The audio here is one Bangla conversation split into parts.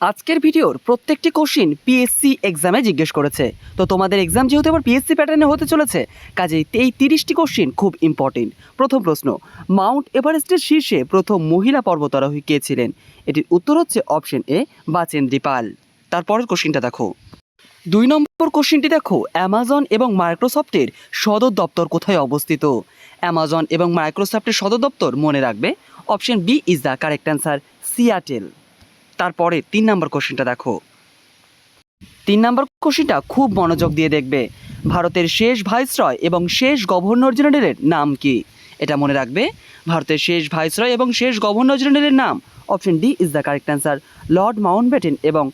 আজকের ভিডিওর প্রত্যেকটি কোশ্চিন পিএসসি এক্সামে জিজ্ঞেস করেছে। তো তোমাদের এক্সাম যেহেতু আবার পিএসসি প্যাটার্নে হতে চলেছে, কাজেই এই 30টি কোশ্চিন খুব ইম্পর্টেন্ট। প্রথম প্রশ্ন, মাউন্ট এভারেস্টের শীর্ষে প্রথম মহিলা পর্বতারোহী কে ছিলেন? এটির উত্তর হচ্ছে অপশন এ, বাচেন্দ্রী পাল। তারপরের কোশ্চিনটা দেখো। 2 নম্বর কোশ্চিনটি দেখো, অ্যামাজন এবং মাইক্রোসফটের সদর দপ্তর কোথায় অবস্থিত? অ্যামাজন এবং মাইক্রোসফটের সদর দপ্তর মনে রাখবে option B is the correct answer, Seattle. তারপরে 3 নম্বর কোশ্চেনটা দেখো। 3 নম্বর কোশ্চেনটা খুব মনোযোগ দিয়ে দেখবে। ভারতের শেষ ভাইসরয় এবং শেষ গভর্নর জেনারেলের নাম কি? এটা মনে রাখবে, ভারতের শেষ ভাইসরয় এবং শেষ গভর্নর জেনারেলের নাম option D is the correct answer, Lord Mountbatten এবং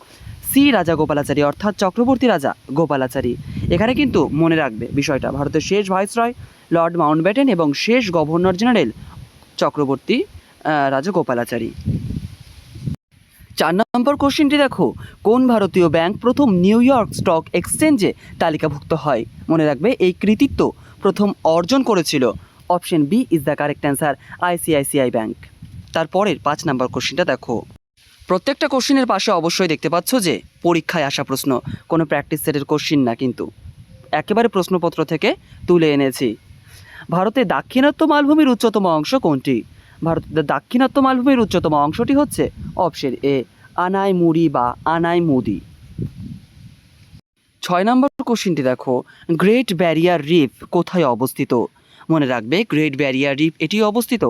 সি রাজা গোপালাচারী, অর্থাৎ চক্রবর্তী রাজা গোপালাচারী। এখানে কিন্তু মনে রাখবে বিষয়টা, ভারতের শেষ ভাইসরয় লর্ড মাউন্টব্যাটেন এবং শেষ গভর্নর জেনারেল চক্রবর্তী রাজা গোপালাচারী। 4 নম্বর কোশ্চেনটি দেখো, কোন ভারতীয় ব্যাংক প্রথম নিউ ইয়র্ক স্টক এক্সচেঞ্জে তালিকাভুক্ত হয়? মনে রাখবে এই কৃতিত্ব প্রথম অর্জন করেছিল option B is the correct answer, ICICI bank. তারপরের 5 নম্বর কোশ্চেনটা দেখো। প্রত্যেকটা কোশ্চেনের পাশে অবশ্যই দেখতে পাচ্ছ যে পরীক্ষায় আসা প্রশ্ন, কোনো প্র্যাকটিস সেটের কোশ্চেন না, কিন্তু একেবারে প্রশ্নপত্র থেকে তুলে এনেছি। ভারতের দাক্ষিণাত্য মালভূমির উচ্চতম অংশ কোনটি? ভারতের দাক্ষিণাত্য মালভূমির উচ্চতম অংশটি হচ্ছে অপশন এ, আনাইমুড়ি বা আনাইমুদি। 6 নম্বর কোশ্চেনটি দেখো, গ্রেট ব্যারিয়ার রিফ কোথায় অবস্থিত? মনে রাখবে গ্রেট ব্যারিয়ার রিফ এটি অবস্থিত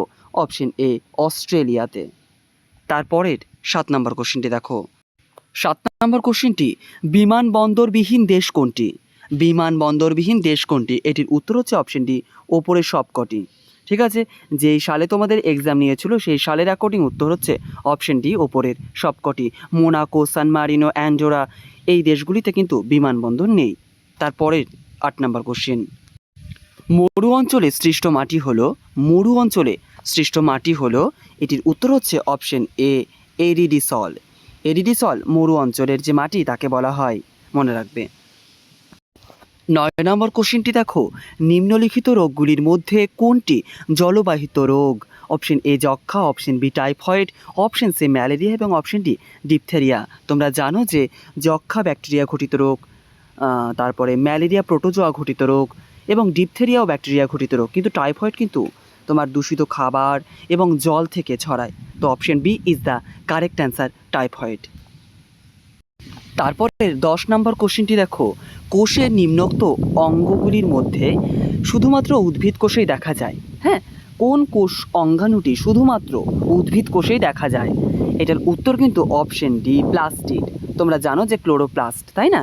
অপশন এ, অস্ট্রেলিয়াতে। তারপরের 7 নম্বর কোশ্চেনটি দেখো। 7 নম্বর কোশ্চেনটি, বিমানবন্দরবিহীন দেশ কোনটি? বিমানবন্দরবিহীন দেশ কোনটি? এটির উত্তর হচ্ছে অপশন ডি, ওপরের সবকটি। ঠিক আছে, যেই সালে তোমাদের এক্সাম নিয়েছিল সেই সালের অ্যাকর্ডিং উত্তর হচ্ছে অপশন ডি, ওপরের সবকটি। মোনাকো, সান মারিনো, অ্যান্ডোরা এই দেশগুলিতে কিন্তু বিমানবন্দর নেই। তারপরের 8 নম্বর কোশ্চেন, মরু অঞ্চলে সৃষ্ট মাটি হলো, মরু অঞ্চলে সৃষ্ট মাটি হলো, এটির উত্তর হচ্ছে অপশন এ, এরিডিসল। এরিডিসল মরু অঞ্চলের যে মাটি তাকে বলা হয়, মনে রাখবে। 9 নম্বর কোশ্চেনটি দেখো, নিম্নলিখিত রোগগুলির মধ্যে কোনটি জলবাহিত রোগ? অপশন এ যক্ষা, option B typhoid, option C malaria এবং অপশন ডি ডিপথেরিয়া। তোমরা জানো যে যক্ষা ব্যাকটেরিয়া ঘটিত রোগ, তারপরে ম্যালেরিয়া প্রোটোজোয়া ঘটিত রোগ এবং ডিপথেরিয়াও ব্যাকটেরিয়া ঘটিত রোগ, কিন্তু টাইফয়েড কিন্তু তোমার দূষিত খাবার এবং জল থেকে ছড়ায়। তো option B is the correct answer, typhoid. তারপরে 10 নম্বর কোশ্চেনটি দেখো, কোষের নিম্নোক্ত অঙ্গগুলির মধ্যে শুধুমাত্র উদ্ভিদ কোষেই দেখা যায়? হ্যাঁ, কোন কোষ অঙ্গাণুটি শুধুমাত্র উদ্ভিদ কোষেই দেখা যায়? এটার উত্তর কিন্তু অপশন ডি, প্লাস্টিড। তোমরা জানো যে ক্লোরোপ্লাস্ট, তাই না?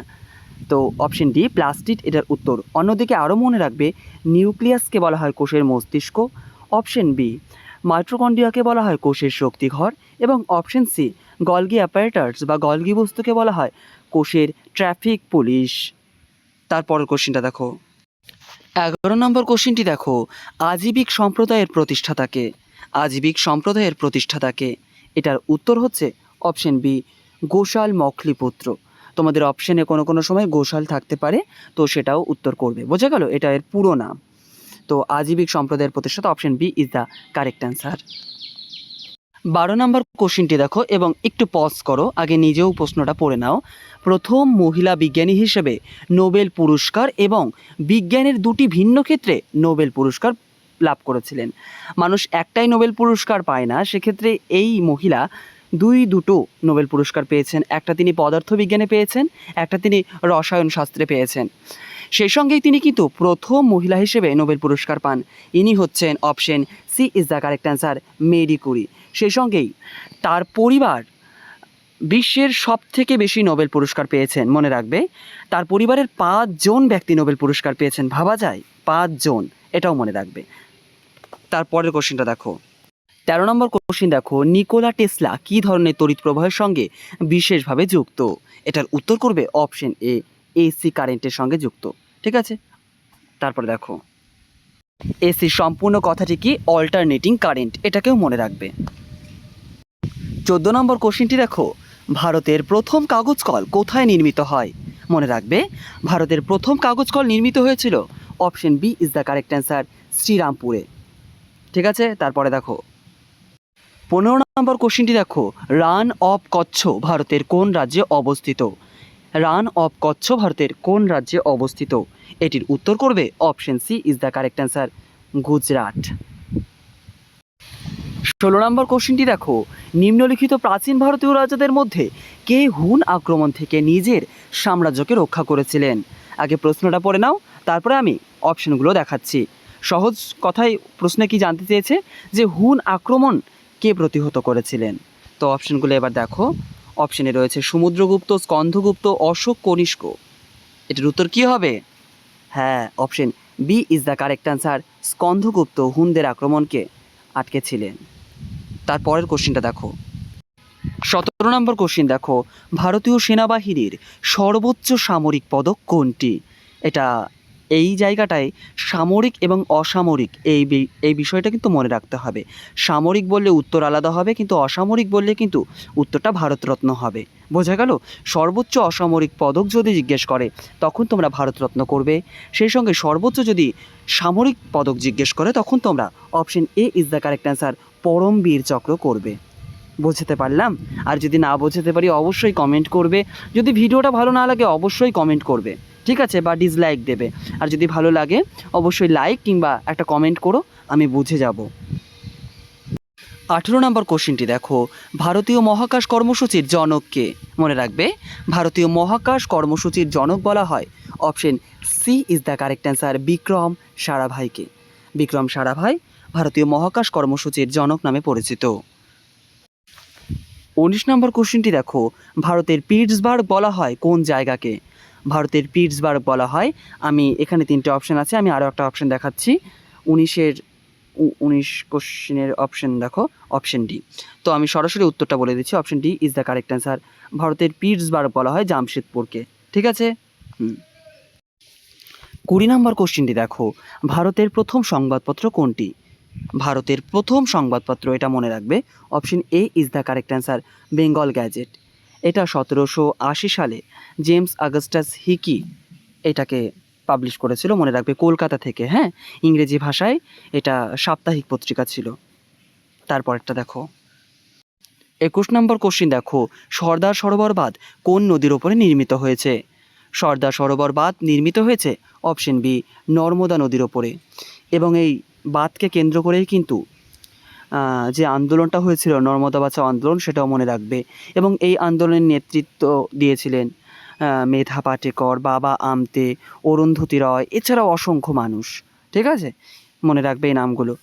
তো অপশন ডি প্লাস্টিড এটার উত্তর। অন্যদিকে আরও মনে রাখবে, নিউক্লিয়াসকে বলা হয় কোষের মস্তিষ্ক, অপশন বি মাইটোকন্ড্রিয়াকে বলা হয় কোষের শক্তিঘর এবং অপশন সি গলগি অ্যাপারেটাস বা গলগি বস্তুকে বলা হয় কোষের ট্রাফিক পুলিশ। তারপরের কোশ্চেনটা দেখো। 11 নম্বর কোশ্চেনটি দেখো, আজীবিক সম্প্রদায়ের প্রতিষ্ঠাতাকে? আজীবিক সম্প্রদায়ের প্রতিষ্ঠাতাকে? এটার উত্তর হচ্ছে অপশন বি, গোশাল মখলিপুত্র। তোমাদের অপশনে কোনো কোনো সময় গোশাল থাকতে পারে, তো সেটাও উত্তর করবে, বোঝা গেল? এটা এর পুরো নাম। তো আজীবিক সম্প্রদায়ের প্রতিষ্ঠাতা option B is the correct answer. 12 number কোশ্চেনটি দেখো এবং একটু পজ করো, আগে নিজেও প্রশ্নটা পড়ে নাও। প্রথম মহিলা বিজ্ঞানী হিসেবে নোবেল পুরস্কার এবং বিজ্ঞানের দুটি ভিন্ন ক্ষেত্রে নোবেল পুরস্কার লাভ করেছিলেন। মানুষ একটাই নোবেল পুরস্কার পায় না, সেক্ষেত্রে এই মহিলা দুটো নোবেল পুরস্কার পেয়েছেন। একটা তিনি পদার্থবিজ্ঞানে পেয়েছেন, একটা তিনি রসায়ন শাস্ত্রে পেয়েছেন। সেই সঙ্গেই তিনি কিন্তু প্রথম মহিলা হিসেবে নোবেল পুরস্কার পান। ইনি হচ্ছেন option C is the correct answer, Marie Curie. সেই সঙ্গেই তার পরিবার বিশ্বের সবথেকে বেশি নোবেল পুরস্কার পেয়েছেন, মনে রাখবে। তার পরিবারের 5 জন ব্যক্তি নোবেল পুরস্কার পেয়েছেন, ভাবা যায়, 5 জন, এটাও মনে রাখবে। তারপরের কোশ্চেনটা দেখো। 13 নম্বর কোশ্চেন দেখো, নিকোলা টেসলা কী ধরনের তড়িৎ প্রবাহের সঙ্গে বিশেষভাবে যুক্ত? এটার উত্তর করবে অপশন এ, এসি কারেন্টের সঙ্গে যুক্ত। ঠিক আছে, তারপরে দেখো, এসি সম্পূর্ণ কথাটি কি? অল্টারনেটিং কারেন্ট, এটাকেও মনে রাখবে। 14 নম্বর কোশ্চেনটি দেখো, ভারতের প্রথম কাগজ কল কোথায় নির্মিত হয়? মনে রাখবে, ভারতের প্রথম কাগজ কল নির্মিত হয়েছিল option B is the correct answer, শ্রীরামপুরে। ঠিক আছে, তারপরে দেখো, 15 নম্বর কোশ্চেনটি দেখো, রান অফ কচ্ছ ভারতের কোন রাজ্যে অবস্থিত? রান অফ কচ্ছ ভারতের কোন রাজ্যে অবস্থিত? এটির উত্তর করবে option C is the correct answer, Gujarat. 16 number কোশ্চেনটি দেখো, নিম্নলিখিত প্রাচীন ভারতীয় রাজাদের মধ্যে কে হুন আক্রমণ থেকে নিজের সাম্রাজ্যকে রক্ষা করেছিলেন? আগে প্রশ্নটা পড়ে নাও, তারপরে আমি অপশনগুলো দেখাচ্ছি। সহজ কথায় প্রশ্নে কি জানতে চেয়েছে যে হুন আক্রমণ কে প্রতিহত করেছিলেন? তো অপশনগুলো এবার দেখো। অপশনে রয়েছে সমুদ্রগুপ্ত, স্কন্ধগুপ্ত, অশোক, কনিষ্ক। এটির উত্তর কি হবে? হ্যাঁ, option B is the correct answer, Skandagupta হুনদের আক্রমণকে আটকেছিলেন। তারপরের কোশ্চেনটা দেখো। 17 নম্বর কোশ্চেন দেখো, ভারতীয় সেনাবাহিনীর সর্বোচ্চ সামরিক পদক কোনটি? এটা এই জায়গাটায় সামরিক এবং অসামরিক এই বিষয়টা কিন্তু মনে রাখতে হবে। সামরিক বললে উত্তর আলাদা হবে, কিন্তু অসামরিক বললে কিন্তু উত্তরটা ভারতরত্ন হবে। বোঝা গেল? সর্বোচ্চ অসামরিক পদক যদি জিজ্ঞেস করে তখন তোমরা ভারতরত্ন করবে, সেই সঙ্গে সর্বোচ্চ যদি সামরিক পদক জিজ্ঞেস করে তখন তোমরা option A is the correct answer, Paramvir Chakra করবে। বোঝাতে পারলাম? আর যদি না বোঝাতে পারি অবশ্যই কমেন্ট করবে। যদি ভিডিওটা ভালো না লাগে অবশ্যই কমেন্ট করবে, ঠিক আছে, বা ডিসলাইক দেবে। আর যদি ভালো লাগে অবশ্যই লাইক কিংবা একটা কমেন্ট করো, আমি বুঝে যাব। 18 নম্বর কোশ্চেনটি দেখো, ভারতীয় মহাকাশ কর্মসূচির জনককে? মনে রাখবে, ভারতীয় মহাকাশ কর্মসূচির জনক বলা হয় option C is the correct answer, Vikram সারাভাইকে। বিক্রম সারাভাই ভারতীয় মহাকাশ কর্মসূচির জনক নামে পরিচিত। 19 নম্বর কোশ্চেনটি দেখো, ভারতের পিটসবার্গ বলা হয় কোন জায়গাকে? ভারতের পিটসবার্গ বলা হয়, আমি এখানে 3টে অপশন আছে, আমি আরও একটা অপশন দেখাচ্ছি। 19 কোশ্চেনের অপশন দেখো, অপশন ডি। তো আমি সরাসরি উত্তরটা বলে দিচ্ছি, option D is the correct answer, ভারতের পিটসবার্গ বলা হয় জামশেদপুরকে। ঠিক আছে। 20 নম্বর কোশ্চেনটি দেখো, ভারতের প্রথম সংবাদপত্র কোনটি? ভারতের প্রথম সংবাদপত্র, এটা মনে রাখবে, option A is the correct answer, Bengal gadget. এটা 1780 সালে জেমস অগাস্টাস হিকি এটাকে পাবলিশ করেছিল, মনে রাখবে, কলকাতা থেকে। হ্যাঁ, ইংরেজি ভাষায় এটা সাপ্তাহিক পত্রিকা ছিল। তারপরেরটা দেখো। 21 নম্বর কোশ্চিন দেখো, সর্দার সরোবর বাঁধ কোন নদীর ওপরে নির্মিত হয়েছে? সর্দার সরোবর বাঁধ নির্মিত হয়েছে অপশন বি, নর্মদা নদীর ওপরে। এবং এই বাঁধকে কেন্দ্র করেই কিন্তু যে আন্দোলনটা হয়েছিল নর্মদা বাঁচাও আন্দোলন, সেটাও মনে রাখবে। এবং এই আন্দোলনের নেতৃত্ব দিয়েছিলেন মেধা পাটেকর, বাবা আমতে, অরুন্ধতী রয়, এছাড়াও অসংখ্য মানুষ। ঠিক আছে, মনে রাখবে এই নামগুলো।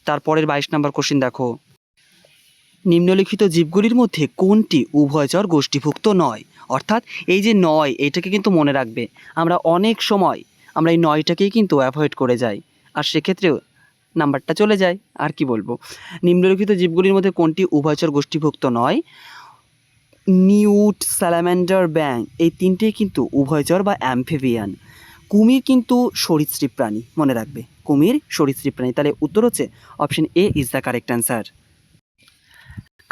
তারপরের 22 নম্বর কোশ্চিন দেখো, নিম্নলিখিত জীবগুলির মধ্যে কোনটি উভয়চর গোষ্ঠীভুক্ত নয়? অর্থাৎ এই যে নয়, এটাকে কিন্তু মনে রাখবে। আমরা অনেক সময় আমরা এই নয়টাকেই কিন্তু অ্যাভয়েড করে যাই, আর সেক্ষেত্রেও নাম্বারটা চলে যায়। আর কি বলবো, নিম্নলিখিত জীবগুলির মধ্যে কোনটি উভয়চর গোষ্ঠীভুক্ত নয়? নিউট, স্যালামান্ডার, ব্যাং, এই তিনটেই কিন্তু উভয়চর বা অ্যাম্ফিবিয়ান। কুমির কিন্তু সরীসৃপ প্রাণী, মনে রাখবে, কুমির সরীসৃপ প্রাণী। তাহলে উত্তর হচ্ছে option A is the correct answer.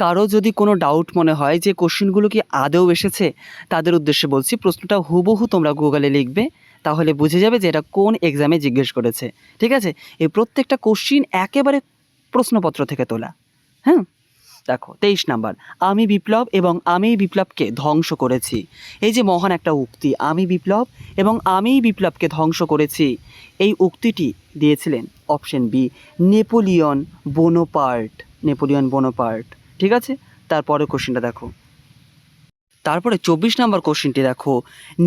কারো যদি কোনো ডাউট মনে হয় যে কোশ্চেনগুলো কি আদৌ এসেছে, তাদের উদ্দেশ্যে বলছি, প্রশ্নটা হুবহু তোমরা গুগলে লিখবে, তাহলে বুঝে যাবে যে এটা কোন এক্সামে জিজ্ঞেস করেছে। ঠিক আছে, এই প্রত্যেকটা কোশ্চিন একেবারে প্রশ্নপত্র থেকে তোলা। হ্যাঁ, দেখো 23 নাম্বার, আমি বিপ্লব এবং আমি বিপ্লবকে ধ্বংস করেছি। এই যে মহান একটা উক্তি, আমি বিপ্লব এবং আমি বিপ্লবকে ধ্বংস করেছি, এই উক্তিটি দিয়েছিলেন অপশন বি, নেপোলিয়ন বোনোপার্ট। নেপোলিয়ন বোনোপার্ট। ঠিক আছে, তারপরে কোশ্চেনটা দেখো। তারপরে 24 নম্বর কোশ্চেনটি দেখো,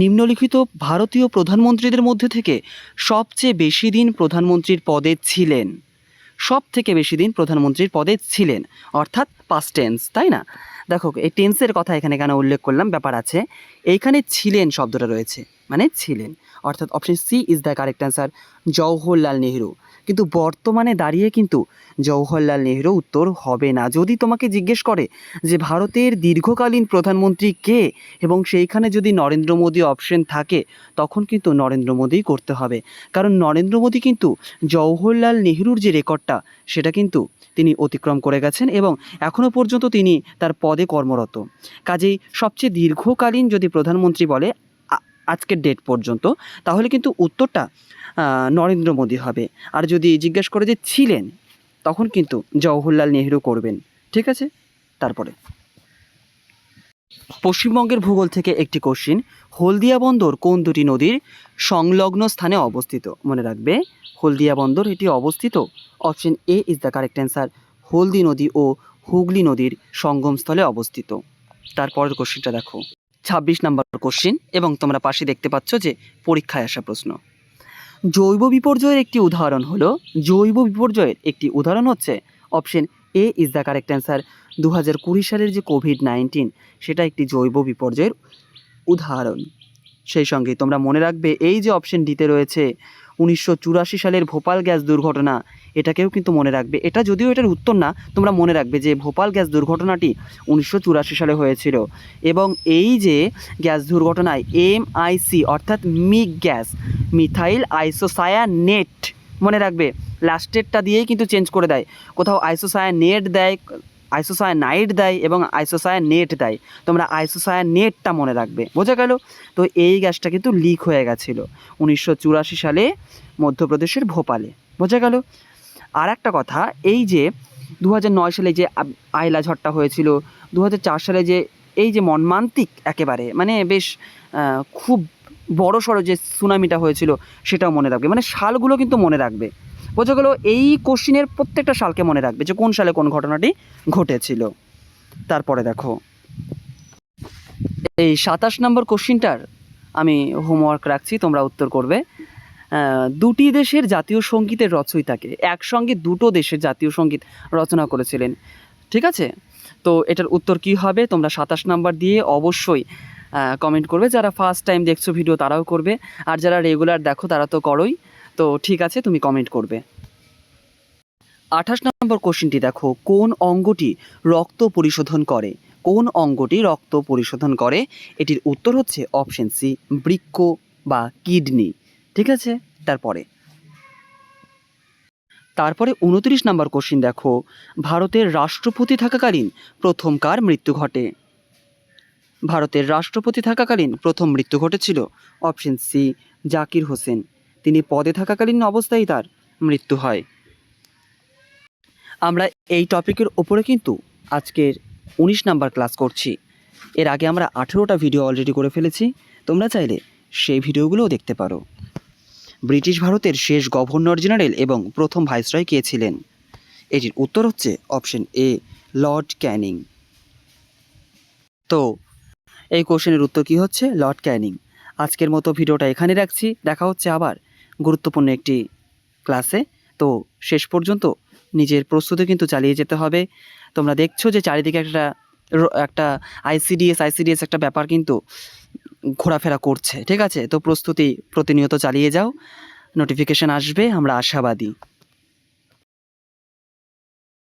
নিম্নলিখিত ভারতীয় প্রধানমন্ত্রীদের মধ্যে থেকে সবচেয়ে বেশি দিন প্রধানমন্ত্রীর পদে ছিলেন? সব থেকে বেশি দিন প্রধানমন্ত্রীর পদে ছিলেন, অর্থাৎ পাস্ট টেন্স, তাই না? দেখো এই টেন্সের কথা এখানে কেন উল্লেখ করলাম, ব্যাপার আছে। এইখানে ছিলেন শব্দটা রয়েছে, মানে ছিলেন, অর্থাৎ option C is the correct answer, Jawaharlal Nehru. কিন্তু বর্তমানে দাঁড়িয়ে কিন্তু জওহরলাল নেহরু উত্তর হবে না। যদি তোমাকে জিজ্ঞেস করে যে ভারতের দীর্ঘকালীন প্রধানমন্ত্রী কে, এবং সেইখানে যদি নরেন্দ্র মোদী অপশন থাকে, তখন কিন্তু নরেন্দ্র মোদীই করতে হবে। কারণ নরেন্দ্র মোদী কিন্তু জওহরলাল নেহরুর যে রেকর্ডটা, সেটা কিন্তু তিনি অতিক্রম করে গেছেন এবং এখনও পর্যন্ত তিনি তার পদে কর্মরত। কাজেই সবচেয়ে দীর্ঘকালীন যদি প্রধানমন্ত্রী বলে আজকের ডেট পর্যন্ত, তাহলে কিন্তু উত্তরটা নরেন্দ্র মোদী হবে। আর যদি জিজ্ঞেস করে যে ছিলেন, তখন কিন্তু জওহরলাল নেহরু করবেন। ঠিক আছে। তারপরে পশ্চিমবঙ্গের ভূগোল থেকে একটি কোশ্চিন, হলদিয়া বন্দর কোন দুটি নদীর সংলগ্ন স্থানে অবস্থিত? মনে রাখবে হলদিয়া বন্দর এটি অবস্থিত, option A is the correct answer, Haldi নদী ও হুগলি নদীর সঙ্গমস্থলে অবস্থিত। তারপরের কোশ্চিনটা দেখো, 26 নম্বর কোশ্চিন, এবং তোমরা পাশে দেখতে পাচ্ছ যে পরীক্ষায় আসা প্রশ্ন। জৈব বিপর্যয়ের একটি উদাহরণ হলো, জৈব বিপর্যয়ের একটি উদাহরণ হচ্ছে option A is the correct answer, 2020 সালের যে কোভিড-19 সেটা একটি জৈব বিপর্যয়ের উদাহরণ। সেই সঙ্গে তোমরা মনে রাখবে এই যে অপশন ডিতে রয়েছে 1984 সালের ভোপাল গ্যাস দুর্ঘটনা, এটাকেও কিন্তু মনে রাখবে। এটা যদিও এটার উত্তর না, তোমরা মনে রাখবে যে ভোপাল গ্যাস দুর্ঘটনাটি 1984 সালে হয়েছিল, এবং এই যে গ্যাস দুর্ঘটনায় MIC অর্থাৎ মিগ গ্যাস, মিথাইল আইসোসায়ানেট, মনে রাখবে লাস্টেরটা দিয়েই কিন্তু চেঞ্জ করে দেয়, কোথাও আইসোসায়ানেট দেয়, আইসোসায়ানাইড দেয় এবং আইসোসায়ানেট দেয়, তোমরা আইসোসায়ানেটটা মনে রাখবে। বোঝা গেল? তো এই গ্যাসটা কিন্তু লিক হয়ে গেছিলো 1984 সালে মধ্যপ্রদেশের ভোপালে। বোঝা গেল? আর একটা কথা, এই যে 2009 সালে যে আইলা ঝড়টা হয়েছিল, 2004 সালে যে এই যে মর্মান্তিক একেবারে মানে বেশ খুব বড় সড়ো যে সুনামিটা হয়েছিল সেটাও মনে রাখবে, মানে সালগুলো কিন্তু মনে রাখবে। বোঝা গেল? এই কোশ্চিনের প্রত্যেকটা সালকে মনে রাখবে যে কোন সালে কোন ঘটনাটি ঘটেছিল। তারপরে দেখো এই 27 নম্বর কোশ্চিনটার আমি হোমওয়ার্ক রাখছি, তোমরা উত্তর করবে। দুটি দেশের জাতীয় সঙ্গীতের রচয়িতাকে, একসঙ্গে দুটো দেশের জাতীয় সঙ্গীত রচনা করেছিলেন, ঠিক আছে? তো এটার উত্তর কি হবে তোমরা 27 নাম্বার দিয়ে অবশ্যই কমেন্ট করবে। যারা ফার্স্ট টাইম দেখছো ভিডিও তারাও করবে, আর যারা রেগুলার দেখো তারা তো করোই। তো ঠিক আছে, তুমি কমেন্ট করবে। 28 নম্বর কোশ্চিনটি দেখো, কোন অঙ্গটি রক্ত পরিশোধন করে? কোন অঙ্গটি রক্ত পরিশোধন করে? এটির উত্তর হচ্ছে অপশন সি, বৃক্ক বা কিডনি। ঠিক আছে। তারপরে 29 নম্বর কোশ্চিন দেখো, ভারতের রাষ্ট্রপতি থাকাকালীন প্রথম কার মৃত্যু ঘটে? ভারতের রাষ্ট্রপতি থাকাকালীন প্রথম মৃত্যু ঘটেছিল অপশন সি, জাকির হোসেন। তিনি পদে থাকাকালীন অবস্থায় তার মৃত্যু হয়। আমরা এই টপিকের ওপরে কিন্তু আজকের 19 নাম্বার ক্লাস করছি। এর আগে আমরা 18টা ভিডিও অলরেডি করে ফেলেছি, তোমরা চাইলে সেই ভিডিওগুলোও দেখতে পারো। ব্রিটিশ ভারতের শেষ গভর্নর জেনারেল এবং প্রথম ভাইসরয় কে ছিলেন? এটির উত্তর হচ্ছে অপশন এ, লর্ড ক্যানিং। তো এই কোশ্চেনের উত্তর কি হচ্ছে? লর্ড ক্যানিং। আজকের মতো ভিডিওটা এখানে রাখছি, দেখা হচ্ছে আবার গুরুত্বপূর্ণ একটি ক্লাসে। তো শেষ পর্যন্ত নিজের প্রস্তুতি কিন্তু চালিয়ে যেতে হবে। তোমরা দেখছো যে চারিদিকে একটা আইসিডিএস একটা ব্যাপার কিন্তু ঘোরাফেরা করছে, ঠিক আছে? তো প্রস্তুতি প্রতিনিয়ত চালিয়ে যাও, নোটিফিকেশান আসবে, আমরা আশাবাদী।